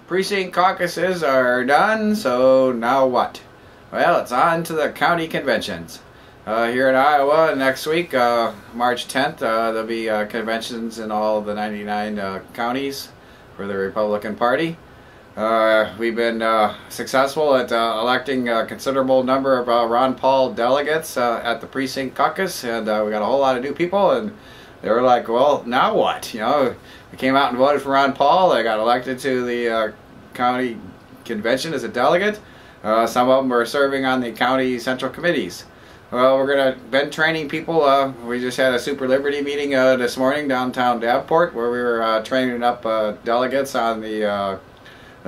Precinct caucuses are done, so now what? Well, it's on to the county conventions. Here in Iowa next week, March 10th, there'll be conventions in all of the 99 counties for the Republican Party. We've been successful at electing a considerable number of Ron Paul delegates at the precinct caucus, and we got a whole lot of new people, and they were like, well, now what? You know, we came out and voted for Ron Paul. I got elected to the county convention as a delegate. Some of them are serving on the county central committees. Well, we're going to been training people. We just had a Super Liberty meeting this morning downtown Davenport, where we were training up delegates on the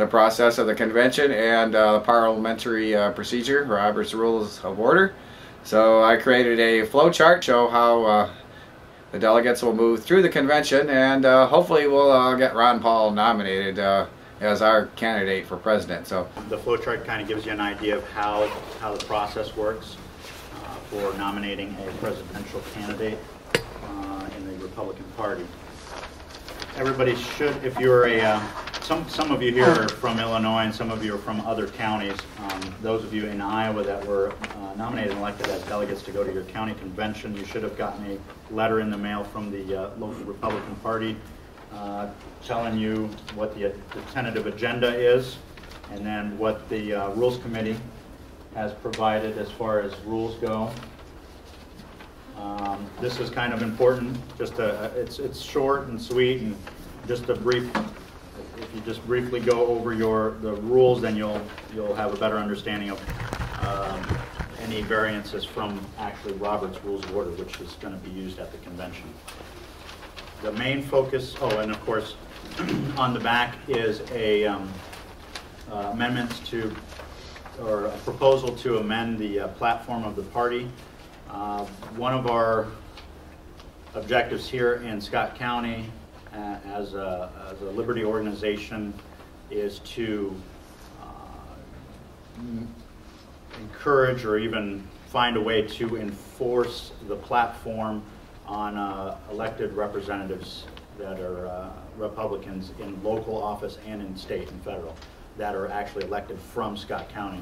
process of the convention and the parliamentary procedure, Robert's Rules of Order. So I created a flow chart to show how the delegates will move through the convention, and hopefully we'll get Ron Paul nominated as our candidate for president. So the flow chart kind of gives you an idea of how the process works for nominating a presidential candidate in the Republican Party. Everybody should, if you're a some of you here are from Illinois and some of you are from other counties. Those of you in Iowa that were nominated and elected as delegates to go to your county convention, you should have gotten a letter in the mail from the local Republican Party telling you what the tentative agenda is, and then what the Rules Committee has provided as far as rules go. This is kind of important. Just it's short and sweet, and just a brief. If you just briefly go over the rules, then you'll have a better understanding of any variances from actually Robert's Rules of Order, which is going to be used at the convention. The main focus. Oh, and of course, on the back is a amendments to, or a proposal to amend the platform of the party. One of our objectives here in Scott County as a Liberty organization is to encourage or even find a way to enforce the platform on elected representatives that are Republicans in local office and in state and federal that are actually elected from Scott County.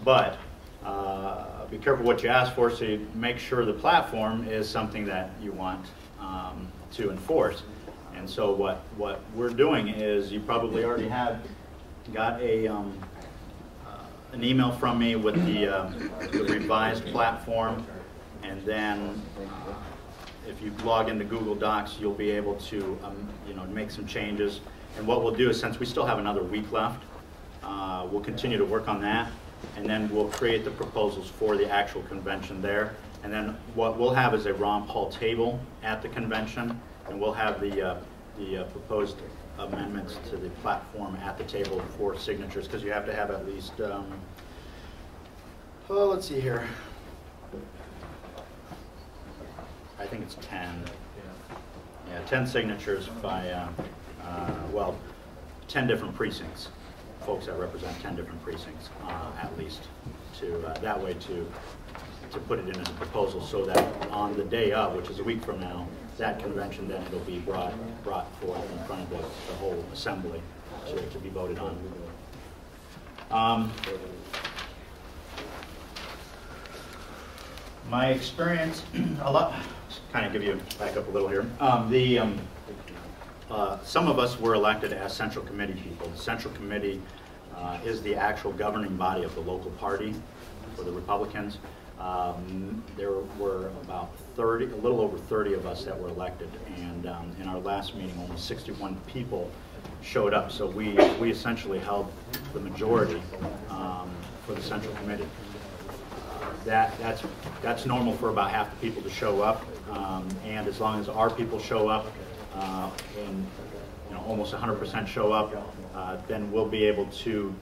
But be careful what you ask for, so you make sure the platform is something that you want to enforce. And so what we're doing is, you probably already got an email from me with the revised platform, and then if you log into Google Docs, you'll be able to make some changes. And what we'll do is, since we still have another week left, we'll continue to work on that, and then we'll create the proposals for the actual convention there. And then what we'll have is a Ron Paul table at the convention, and we'll have the proposed amendments to the platform at the table for signatures, because you have to have at least, let's see here, I think it's 10. Yeah, 10 signatures by, 10 different precincts, folks that represent 10 different precincts at least, to that way to put it in as a proposal, so that on the day of, which is a week from now, that convention, then it'll be brought forth in front of the whole assembly to be voted on. My experience, kind of give you back up a little here. Some of us were elected as Central Committee people. The Central Committee is the actual governing body of the local party for the Republicans. There were about a little over 30 of us that were elected, and in our last meeting, almost 61 people showed up. So we essentially held the majority for the Central Committee. That's normal for about half the people to show up, and as long as our people show up, and almost 100% show up, then we'll be able to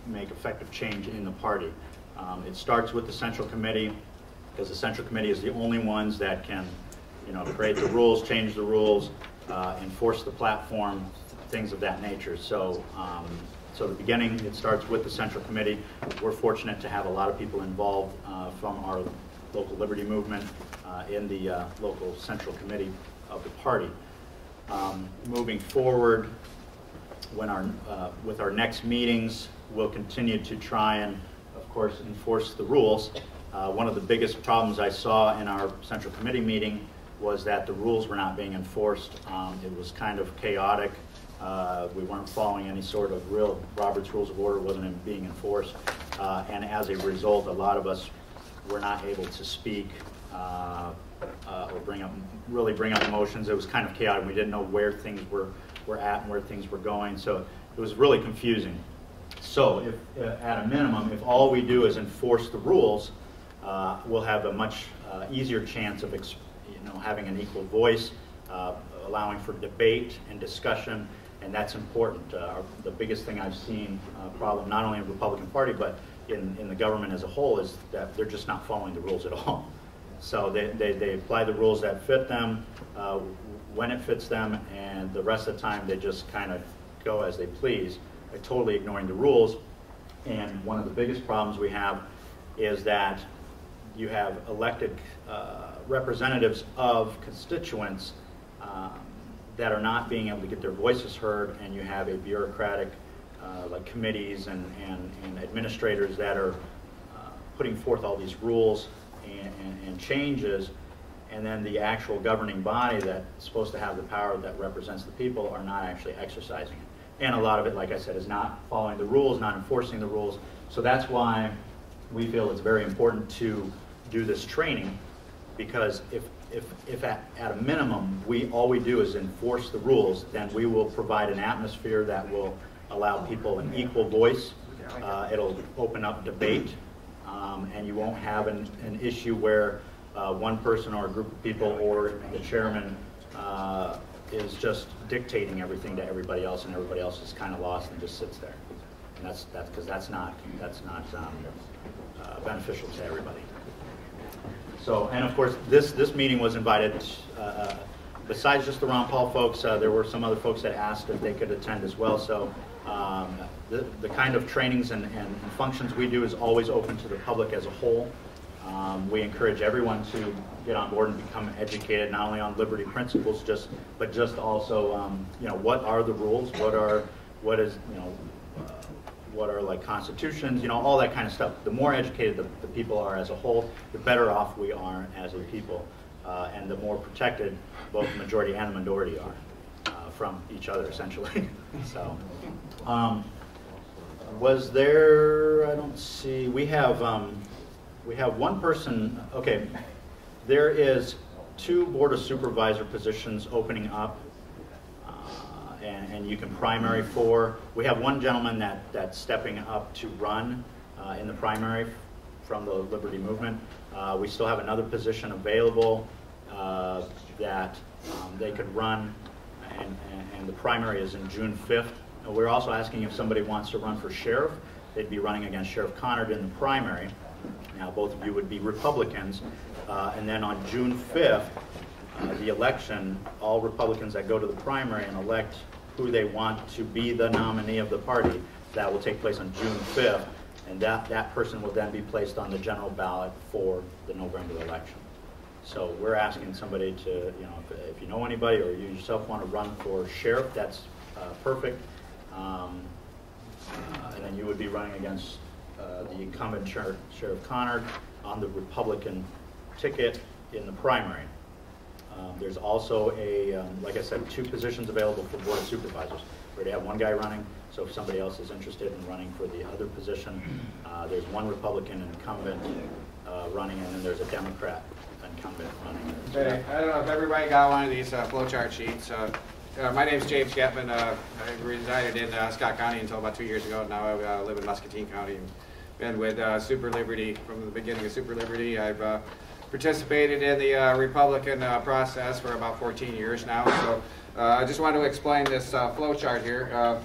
make effective change in the party. It starts with the Central Committee, because the Central Committee is the only ones that can, create the rules, change the rules, enforce the platform, things of that nature. So, so the beginning, it starts with the Central Committee. We're fortunate to have a lot of people involved from our local liberty movement in the local Central Committee of the party. Moving forward, with our next meetings, we'll continue to try and, of course, enforce the rules. One of the biggest problems I saw in our Central Committee meeting was that the rules were not being enforced. It was kind of chaotic. We weren't following any sort of real Robert's Rules of Order, wasn't being enforced. And as a result, a lot of us were not able to speak or really bring up emotions. It was kind of chaotic. We didn't know where things were at and where things were going. So it was really confusing. So if, at a minimum, if all we do is enforce the rules, we'll have a much easier chance of having an equal voice, allowing for debate and discussion, and that's important. The biggest thing I've seen problem not only in the Republican Party but in the government as a whole is that they're just not following the rules at all. So they apply the rules that fit them when it fits them, and the rest of the time they just kind of go as they please, totally ignoring the rules. And one of the biggest problems we have is that you have elected representatives of constituents that are not being able to get their voices heard, and you have a bureaucratic like committees and administrators that are putting forth all these rules and changes, and then the actual governing body that's supposed to have the power that represents the people are not actually exercising it. And a lot of it, like I said, is not following the rules, not enforcing the rules. So that's why we feel it's very important to do this training, because if at a minimum all we do is enforce the rules, then we will provide an atmosphere that will allow people an equal voice. It'll open up debate, and you won't have an issue where one person or a group of people or the chairman is just dictating everything to everybody else, and everybody else is kind of lost and just sits there. And that's because that's not beneficial to everybody. So, and of course, this meeting was invited. Besides just the Ron Paul folks, there were some other folks that asked if they could attend as well. So, the kind of trainings and functions we do is always open to the public as a whole. We encourage everyone to get on board and become educated, not only on liberty principles, but just also, what are the rules? What are like constitutions? All that kind of stuff. The more educated the people are as a whole, the better off we are as a people, and the more protected both the majority and the minority are from each other, essentially. So, was there? I don't see. We have one person. Okay, there is 2 Board of Supervisor positions opening up, and you can primary for. We have one gentleman that's stepping up to run in the primary from the Liberty Movement. We still have another position available that they could run, and the primary is in June 5th. We're also asking if somebody wants to run for sheriff. They'd be running against Sheriff Conard in the primary. Now, both of you would be Republicans. And then on June 5th, the election, all Republicans that go to the primary and elect who they want to be the nominee of the party, that will take place on June 5th. And that person will then be placed on the general ballot for the November election. So we're asking somebody to, if you know anybody or you yourself want to run for sheriff, that's perfect. And then you would be running against the incumbent Sheriff Conard on the Republican ticket in the primary. There's also like I said, 2 positions available for Board of Supervisors. We already have one guy running, so if somebody else is interested in running for the other position, there's one Republican incumbent running, and then there's a Democrat incumbent running. Okay, I don't know if everybody got one of these flowchart sheets. My name's James Getman. I resided in Scott County until about 2 years ago. Now I live in Muscatine County. Been with Super Liberty from the beginning of Super Liberty. I've participated in the Republican process for about 14 years now. So I just wanted to explain this flow chart here.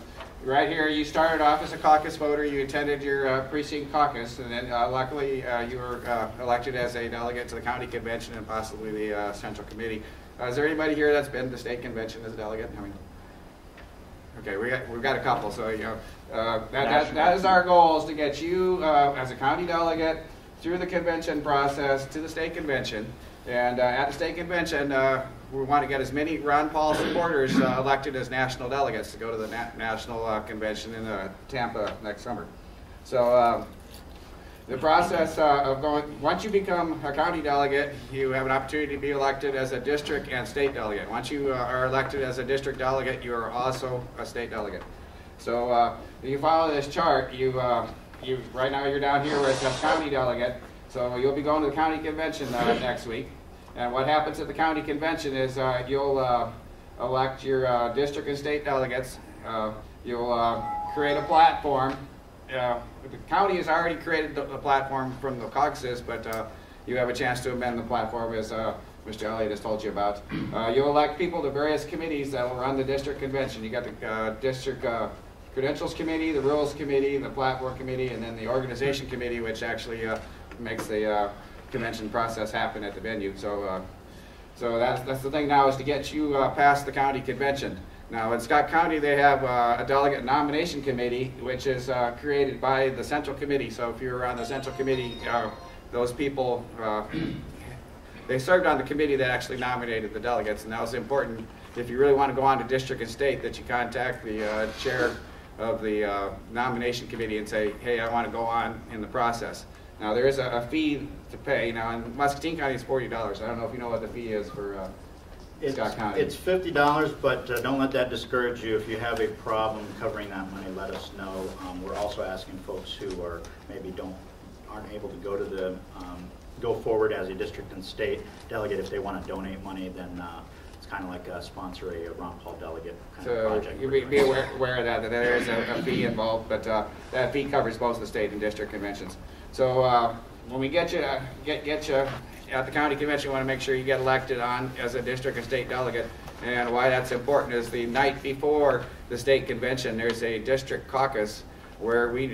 Right here, you started off as a caucus voter. You attended your precinct caucus, and then luckily you were elected as a delegate to the county convention and possibly the central committee. Is there anybody here that's been to the state convention as a delegate? I mean, okay, we've got a couple. So that is our goal, is to get you as a county delegate through the convention process to the state convention. And at the state convention, we want to get as many Ron Paul supporters elected as national delegates to go to the national convention in Tampa next summer. So the process of going, once you become a county delegate, you have an opportunity to be elected as a district and state delegate. Once you are elected as a district delegate, you are also a state delegate. So if you follow this chart, right now you're down here where it says county delegate. So you'll be going to the county convention next week. And what happens at the county convention is you'll elect your district and state delegates. You'll create a platform. The county has already created the platform from the caucuses, but you have a chance to amend the platform, as Mr. Elliott has told you about. You'll elect people to various committees that will run the district convention. You got the district credentials committee, the rules committee, the platform committee, and then the organization committee, which actually makes the convention process happen at the venue. So that's the thing now, is to get you past the county convention. Now in Scott County they have a delegate nomination committee, which is created by the central committee. So if you're on the central committee, those people, they served on the committee that actually nominated the delegates, and that was important if you really want to go on to district and state, that you contact the chair of the nomination committee and say, hey, I want to go on in the process. Now there is a fee to pay. Now in Muscatine County it's $40. I don't know if you know what the fee is for Scott County. It's $50, but don't let that discourage you. If you have a problem covering that money, let us know. We're also asking folks who are maybe aren't able to go to the go forward as a district and state delegate. If they want to donate money, then it's kind of like sponsor a Ron Paul delegate kind of project. So you be aware of that there is a fee involved, but that fee covers both the state and district conventions. So when we get you at the county convention, we want to make sure you get elected on as a district and state delegate. And why that's important is the night before the state convention, there's a district caucus where we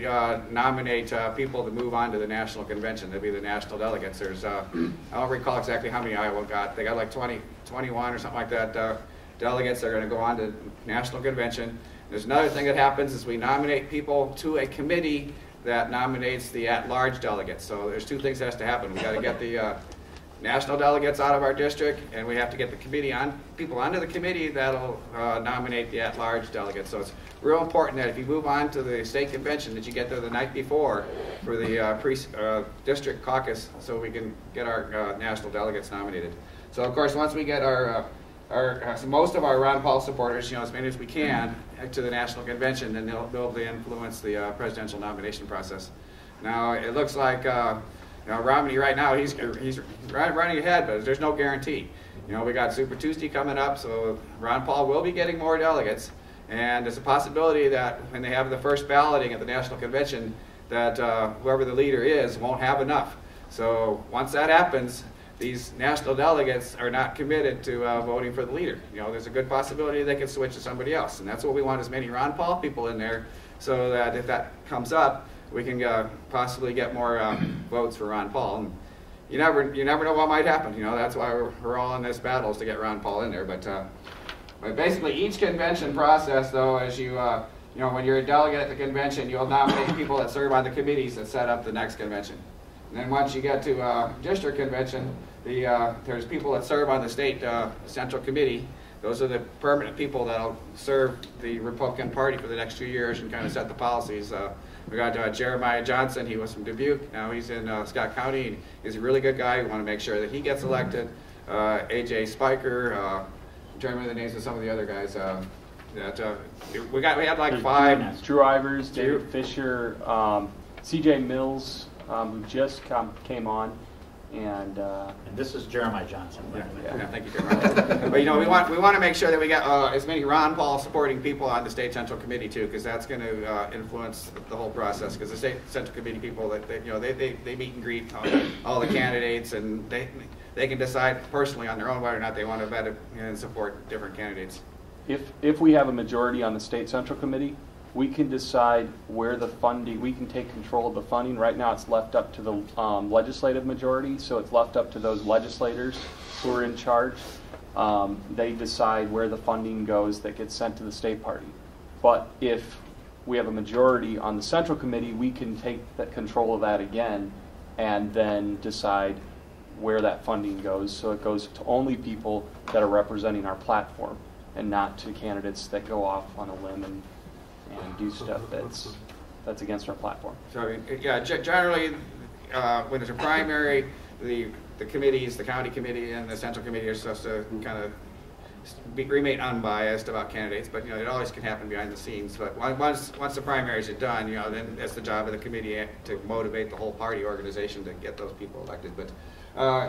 nominate people to move on to the national convention. They'll be the national delegates. There's, I don't recall exactly how many Iowa got. They got like 21 or something like that delegates that are going to go on to national convention. There's another thing that happens is we nominate people to a committee that nominates the at-large delegates. So there's two things that has to happen. We got to get the national delegates out of our district, and we have to get the people onto the committee that'll nominate the at-large delegates. So it's real important that if you move on to the state convention, that you get there the night before for the district caucus, so we can get our national delegates nominated. So of course, once we get most of our Ron Paul supporters, as many as we can, to the national convention, then they'll influence the presidential nomination process. Now it looks like Romney right now he's running ahead, but there's no guarantee. We got Super Tuesday coming up, so Ron Paul will be getting more delegates, and there's a possibility that when they have the first balloting at the national convention, that whoever the leader is won't have enough. So once that happens, these national delegates are not committed to voting for the leader. There's a good possibility they could switch to somebody else, and that's what we want, as many Ron Paul people in there, so that if that comes up, we can possibly get more votes for Ron Paul. And you never know what might happen. That's why we're all in this battle, is to get Ron Paul in there. But basically, each convention process, though, as when you're a delegate at the convention, you'll nominate people that serve on the committees that set up the next convention. And then once you get to district convention, there's people that serve on the state central committee. Those are the permanent people that'll serve the Republican Party for the next 2 years and kind of set the policies. We got Jeremiah Johnson. He was from Dubuque. Now he's in Scott County. And he's a really good guy. We want to make sure that he gets elected. A.J. Spiker. I'm trying to remember the names of some of the other guys. We had like 5. Drew Ivers, David Fisher, C.J. Mills, who just came on. And this is Jeremiah Johnson. Yeah, thank you, Jeremiah. But we want to make sure that we get as many Ron Paul supporting people on the state central committee too, because that's going to influence the whole process. Because the state central committee people, they meet and greet all the candidates, and they can decide personally on their own whether or not they want to vet and support different candidates. If we have a majority on the state central committee, we can decide where the funding, we can take control of the funding. Right now it's left up to the legislative majority, so it's left up to those legislators who are in charge. They decide where the funding goes that gets sent to the state party. But if we have a majority on the central committee, we can take that control of that again and then decide where that funding goes, so it goes to only people that are representing our platform and not to candidates that go off on a limb and do stuff that's against our platform. So, I mean, yeah, generally, when there's a primary, the committees, the county committee and the central committee are supposed to kind of remain unbiased about candidates, but it always can happen behind the scenes. But once the primaries are done, then it's the job of the committee to motivate the whole party organization to get those people elected. But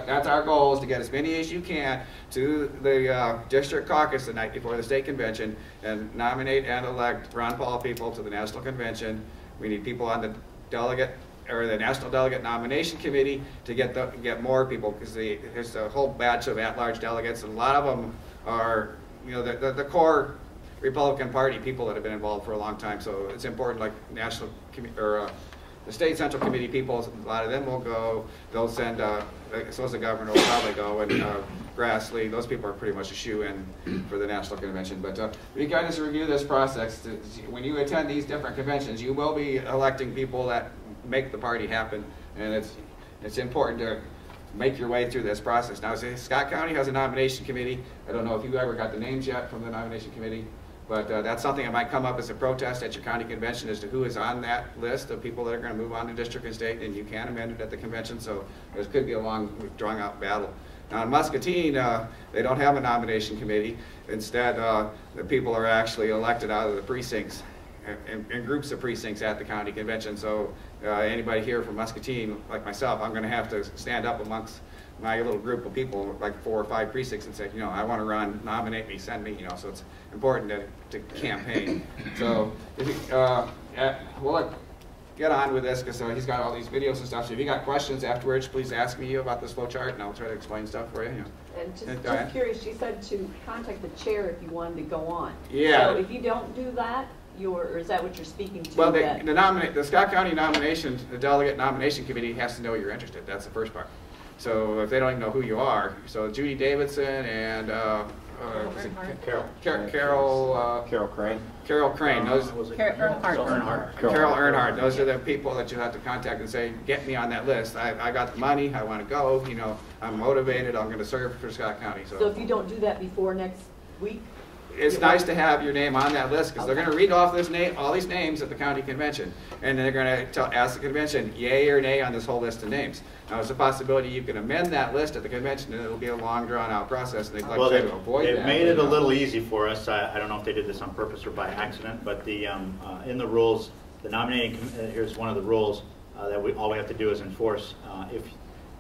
that's our goal, is to get as many as you can to the district caucus the night before the state convention and nominate and elect Ron Paul people to the national convention. We need people on the delegate or the National Delegate Nomination Committee to get more people, because there's a whole batch of at-large delegates, and a lot of them are the core Republican Party people that have been involved for a long time. So it's important, like national the state central committee people, a lot of them will go. They'll send, so as the governor will probably go, and Grassley, those people are pretty much a shoe-in for the national convention. But we kind of review this process. When you attend these different conventions, you will be electing people that make the party happen, and it's important to make your way through this process. Now, Scott County has a nomination committee. I don't know if you ever got the names yet from the nomination committee, but that's something that might come up as a protest at your county convention as to who is on that list of people that are going to move on to district and state, and you can amend it at the convention, so there could be a long, drawn-out battle. Now, in Muscatine, they don't have a nomination committee. Instead, the people are actually elected out of the precincts, in groups of precincts at the county convention. So anybody here from Muscatine, like myself, I'm going to have to stand up amongst my little group of people, like 4 or 5 precincts, and say, I want to run, nominate me, send me, so it's important to campaign. So if we'll get on with this, because he's got all these videos and stuff. So if you got questions afterwards, please ask me about this flow chart, and I'll try to explain stuff for you. And just curious, you said to contact the chair if you wanted to go on. Yeah. So if you don't do that, or is that what you're speaking to? Well, the Scott County nomination, the delegate nomination committee has to know you're interested. That's the first part. So if they don't even know who you are, so Judy Davidson and Carol Crane. Carol Earnhardt. Those are the people that you have to contact and say, get me on that list. I got the money. I want to go. I'm motivated. I'm going to serve for Scott County. So if you don't do that before next week, it's nice to have your name on that list, because they're going to read off all these names at the county convention, and then they're going to ask the convention yay or nay on this whole list of names. Now, there's a possibility you can amend that list at the convention, and it'll be a long, drawn-out process, and they'd like to avoid that. They've made it a little easy for us. I don't know if they did this on purpose or by accident, but in the rules, the nominating here's one of the rules that all we have to do is enforce. If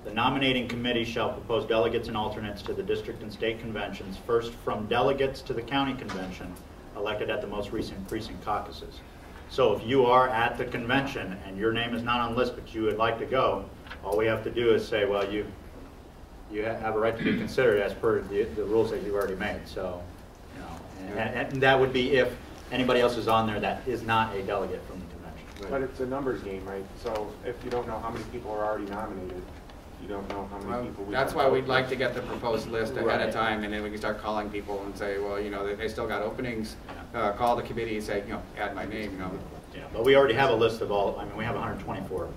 the nominating committee shall propose delegates and alternates to the district and state conventions, first from delegates to the county convention, elected at the most recent precinct caucuses. So if you are at the convention and your name is not on the list, but you would like to go, all we have to do is say, well, you have a right to be considered as per the rules that you've already made. So, and that would be if anybody else is on there that is not a delegate from the convention. Right. But it's a numbers game, right? So if you don't know how many people are already nominated, you don't know how many people we That's why we'd like to get the proposed list ahead of time, and then we can start calling people and say, well, they still got openings. Call the committee and say, add my name. Yeah, but we already have a list of all. We have 124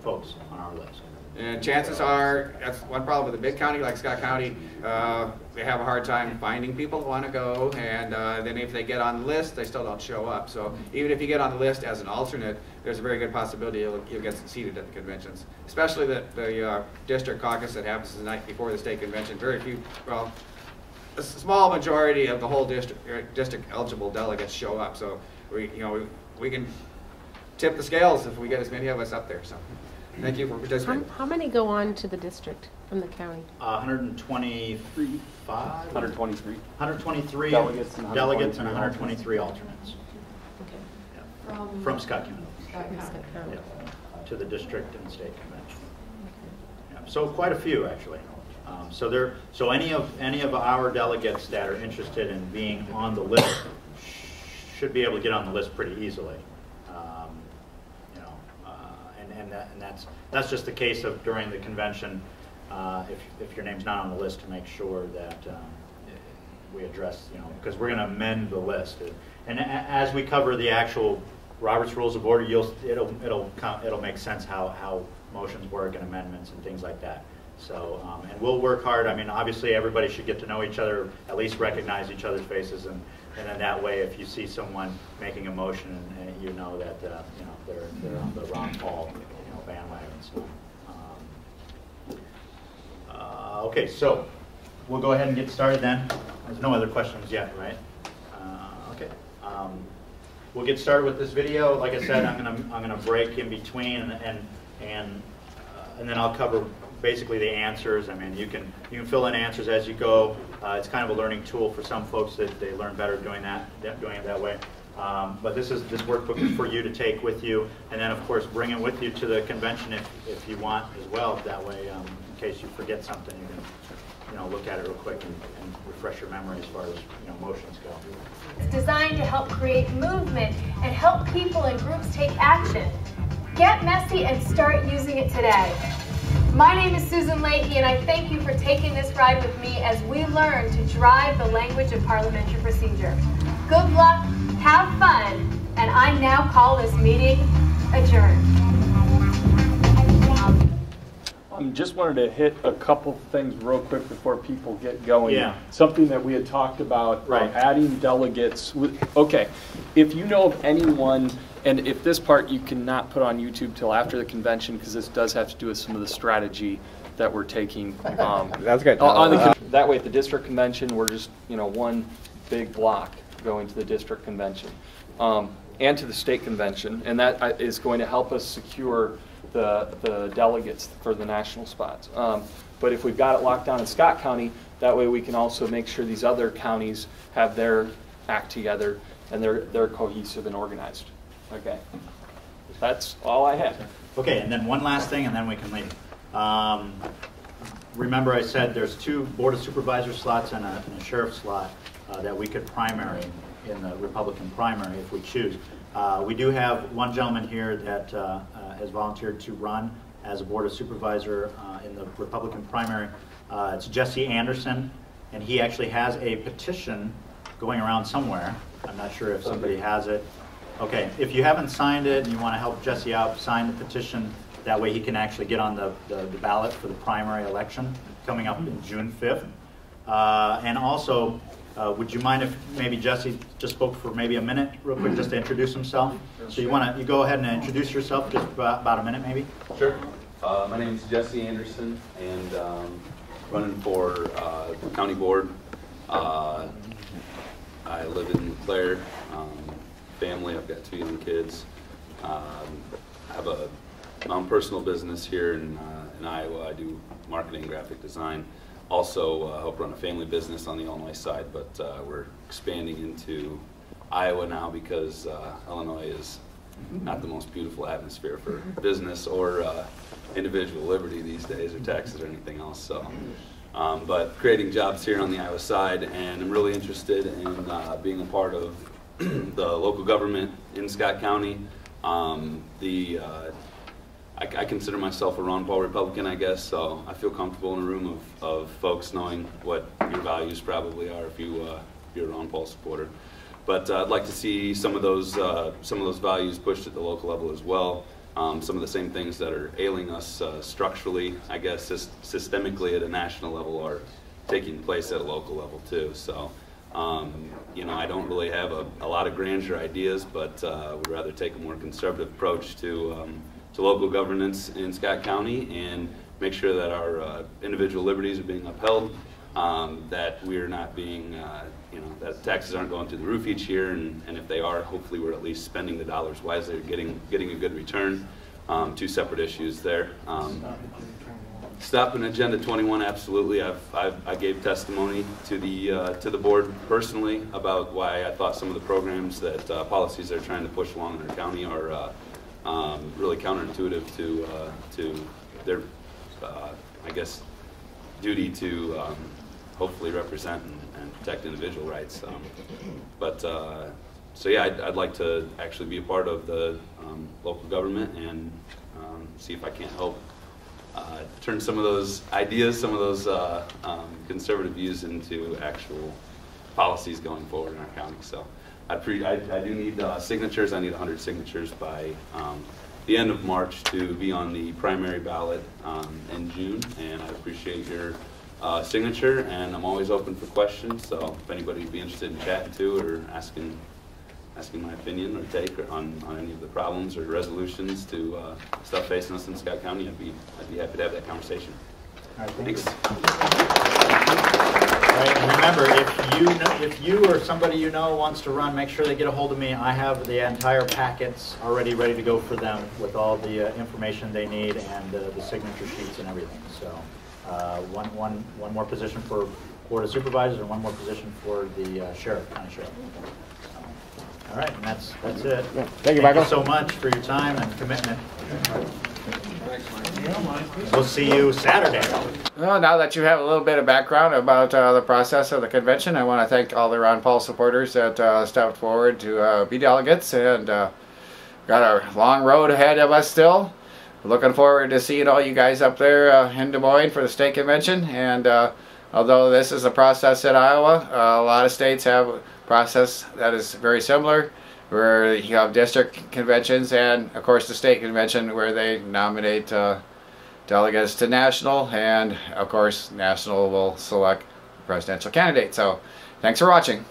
folks on our list. And chances are, that's one problem with a big county like Scott County, they have a hard time finding people who want to go, and then if they get on the list, they still don't show up. So even if you get on the list as an alternate, there's a very good possibility you'll get seated at the conventions. Especially the district caucus that happens the night before the state convention. Very few, well, a small majority of the whole district eligible delegates show up. So we can tip the scales if we get as many of us up there. So. Thank you for participating. How many go on to the district from the county? 123 delegates and 123 alternates. Okay. Yeah. From Scott County. Scott County. Yeah. To the district and state convention. Yeah. So quite a few actually. So any of our delegates that are interested in being on the list should be able to get on the list pretty easily. And that's just the case of during the convention, if your name's not on the list, to make sure that we address, because we're going to amend the list. And as we cover the actual Robert's Rules of Order, it'll make sense how motions work and amendments and things like that. So, and we'll work hard. I mean, obviously, everybody should get to know each other, at least recognize each other's faces, and then that way, if you see someone making a motion, and you know that you know they're on the Ron Paul bandwagon. So, okay, so we'll go ahead and get started then. There's no other questions yet, right? Okay. We'll get started with this video. Like I said, I'm gonna break in between, and then I'll cover basically the answers. I mean, you can fill in answers as you go. It's kind of a learning tool for some folks that they learn better doing it that way. But this workbook is for you to take with you, and then of course bring it with you to the convention if you want as well. That way, in case you forget something, you can look at it real quick and refresh your memory as far as motions go. It's designed to help create movement and help people and groups take action. Get messy and start using it today. My name is Susan Leahy, and I thank you for taking this ride with me as we learn to drive the language of parliamentary procedure. Good luck, have fun, and I now call this meeting adjourned. Just wanted to hit a couple things real quick before people get going. Yeah. Something that we had talked about, right. Adding delegates. Okay, if you know of anyone, and if this part you cannot put on YouTube till after the convention, because this does have to do with some of the strategy that we're taking. That's good. That way at the district convention, we're just one big block going to the district convention and to the state convention, and that is going to help us secure the delegates for the national spots. But if we've got it locked down in Scott County, that way we can also make sure these other counties have their act together and they're cohesive and organized. Okay, that's all I have. Okay, and then one last thing, and then we can leave. Remember, I said there's 2 Board of Supervisor slots and a sheriff slot that we could primary in the Republican primary if we choose. We do have one gentleman here that has volunteered to run as a Board of Supervisor in the Republican primary. It's Jesse Anderson, and he actually has a petition going around somewhere. I'm not sure if somebody has it. Okay, if you haven't signed it and you want to help Jesse out, sign the petition. That way he can actually get on the ballot for the primary election coming up in June 5th. And also, would you mind if maybe Jesse just spoke for maybe a minute real quick just to introduce himself? So you go ahead and introduce yourself just about a minute maybe? Sure. My name is Jesse Anderson, and running for the county board. I live in Clare. Family, I've got 2 young kids. I have my own personal business here in Iowa. I do marketing and graphic design. Also help run a family business on the Illinois side, but we're expanding into Iowa now because Illinois is not the most beautiful atmosphere for business or individual liberty these days, or taxes or anything else. So, but creating jobs here on the Iowa side, and I'm really interested in being a part of the local government in Scott County. I consider myself a Ron Paul Republican, I guess, so I feel comfortable in a room of folks knowing what your values probably are if you're a Ron Paul supporter. But I'd like to see some of those values pushed at the local level as well. Some of the same things that are ailing us structurally, I guess, systemically at a national level are taking place at a local level too. So, I don't really have a lot of grandeur ideas, but would rather take a more conservative approach to local governance in Scott County and make sure that our individual liberties are being upheld, that we're not being, that taxes aren't going through the roof each year, and if they are, hopefully we're at least spending the dollars wisely, getting a good return. 2 separate issues there. Stopping Agenda 21, absolutely. I gave testimony to the board personally about why I thought some of the programs that policies they're trying to push along in our county are really counterintuitive to their, I guess, duty to hopefully represent and protect individual rights. So yeah, I'd like to actually be a part of the local government and see if I can't help turn some of those ideas, some of those conservative views into actual policies going forward in our county. So I do need signatures. I need 100 signatures by the end of March to be on the primary ballot in June, and I appreciate your signature, and I'm always open for questions, so if anybody would be interested in chatting too or asking my opinion or take on any of the problems or resolutions to stuff facing us in Scott County, I'd be happy to have that conversation. All right, Thanks. All right, and remember, if you or somebody you know wants to run, make sure they get a hold of me. I have the entire packets already ready to go for them with all the information they need and the signature sheets and everything. So one more position for Board of Supervisors and one more position for the county sheriff. All right, and that's it. Yeah. Thank you, Michael. Thank you so much for your time and commitment. We'll see you Saturday. Well, now that you have a little bit of background about the process of the convention, I want to thank all the Ron Paul supporters that stepped forward to be delegates, and got a long road ahead of us still. Looking forward to seeing all you guys up there in Des Moines for the state convention. And although this is a process in Iowa, a lot of states have a process that is very similar, where you have district conventions and, of course, the state convention where they nominate delegates to national, and, of course, national will select the presidential candidate. So, thanks for watching.